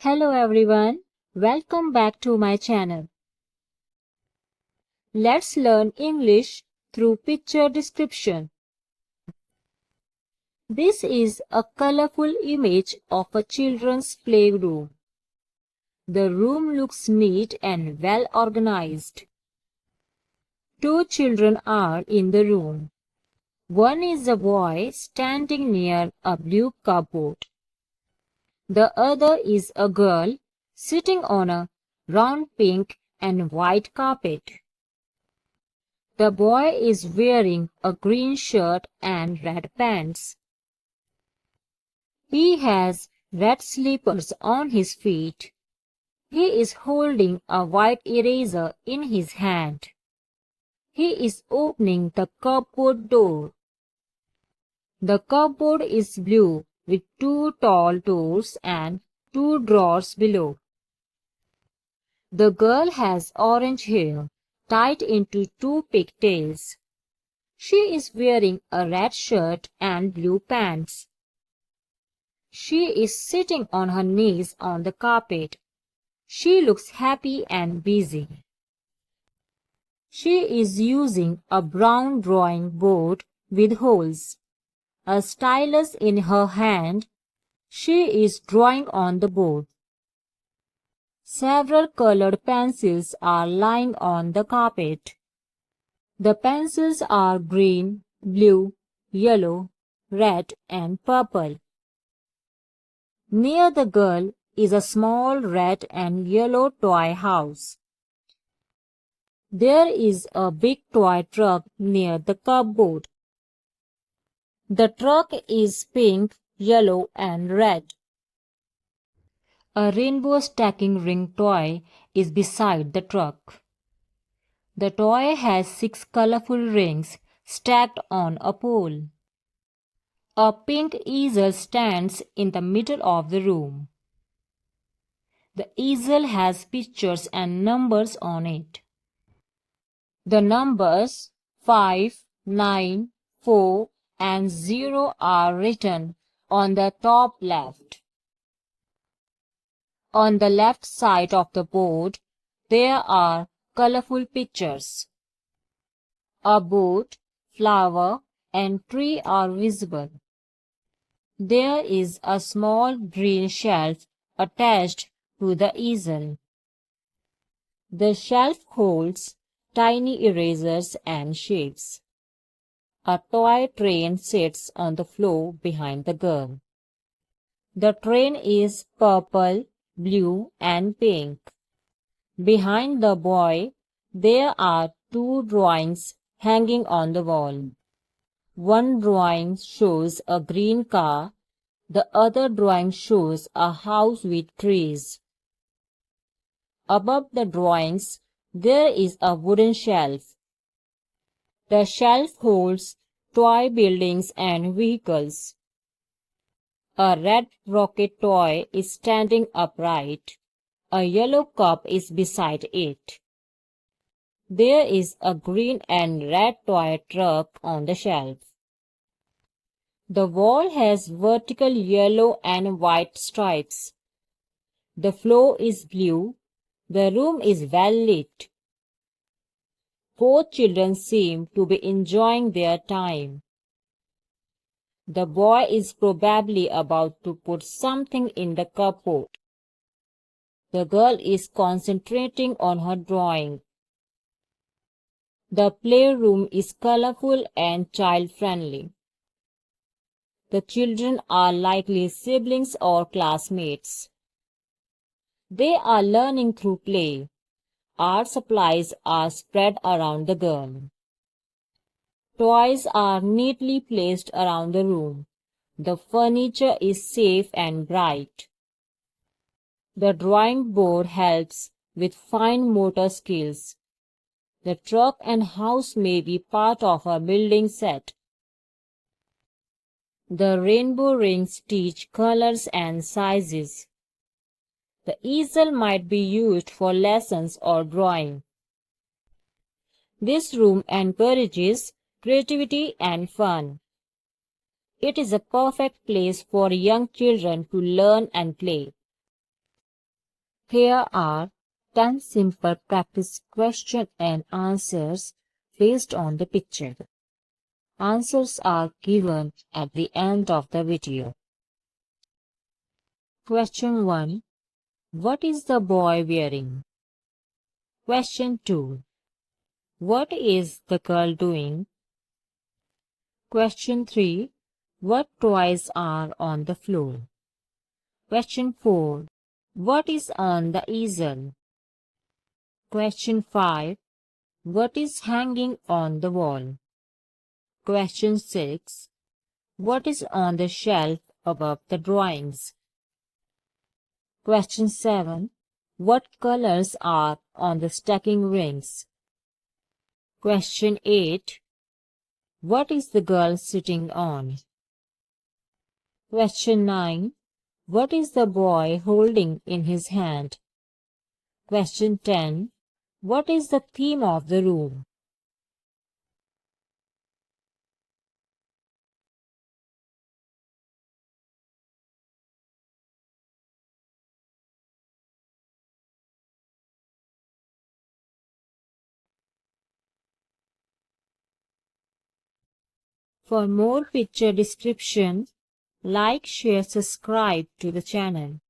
Hello everyone, welcome back to my channel. Let's learn English through picture description. This is a colorful image of a children's playroom. The room looks neat and well organized. Two children are in the room. One is a boy standing near a blue cupboard. The other is a girl sitting on a round pink and white carpet. The boy is wearing a green shirt and red pants. He has red slippers on his feet. He is holding a white eraser in his hand. He is opening the cupboard door. The cupboard is blue with two tall doors and two drawers below. The girl has orange hair tied into two pigtails. She is wearing a red shirt and blue pants. She is sitting on her knees on the carpet. She looks happy and busy. She is using a brown drawing board with holes. A stylus in her hand. She is drawing on the board. Several colored pencils are lying on the carpet. The pencils are green, blue, yellow, red, and purple. Near the girl is a small red and yellow toy house. There is a big toy truck near the cupboard. The truck is pink, yellow, and red. A rainbow stacking ring toy is beside the truck. The toy has 6 colorful rings stacked on a pole. A pink easel stands in the middle of the room. The easel has pictures and numbers on it. The numbers 5, 9, 4, and 0 are written on the top left. On the left side of the board, there are colorful pictures. A boat, flower, and tree are visible. There is a small green shelf attached to the easel. The shelf holds tiny erasers and shapes. A toy train sits on the floor behind the girl. The train is purple, blue, and pink. Behind the boy, there are 2 drawings hanging on the wall. One drawing shows a green car. The other drawing shows a house with trees. Above the drawings, there is a wooden shelf. The shelf holds toy buildings and vehicles. A red rocket toy is standing upright. A yellow cup is beside it. There is a green and red toy truck on the shelf. The wall has vertical yellow and white stripes. The floor is blue. The room is well lit. Both children seem to be enjoying their time. The boy is probably about to put something in the cupboard. The girl is concentrating on her drawing. The playroom is colorful and child-friendly. The children are likely siblings or classmates. They are learning through play. Art supplies are spread around the girl. Toys are neatly placed around the room. The furniture is safe and bright. The drawing board helps with fine motor skills. The truck and house may be part of a building set. The rainbow rings teach colors and sizes. The easel might be used for lessons or drawing. This room encourages creativity and fun. It is a perfect place for young children to learn and play. Here are 10 simple practice question and answers based on the picture. Answers are given at the end of the video. Question 1. What is the boy wearing? Question 2. What is the girl doing? Question 3. What toys are on the floor? Question 4. What is on the easel? Question 5. What is hanging on the wall? Question 6. What is on the shelf above the drawings? Question 7. What colors are on the stacking rings? Question 8. What is the girl sitting on? Question 9. What is the boy holding in his hand? Question 10. What is the theme of the room? For more picture description, like, share, subscribe to the channel.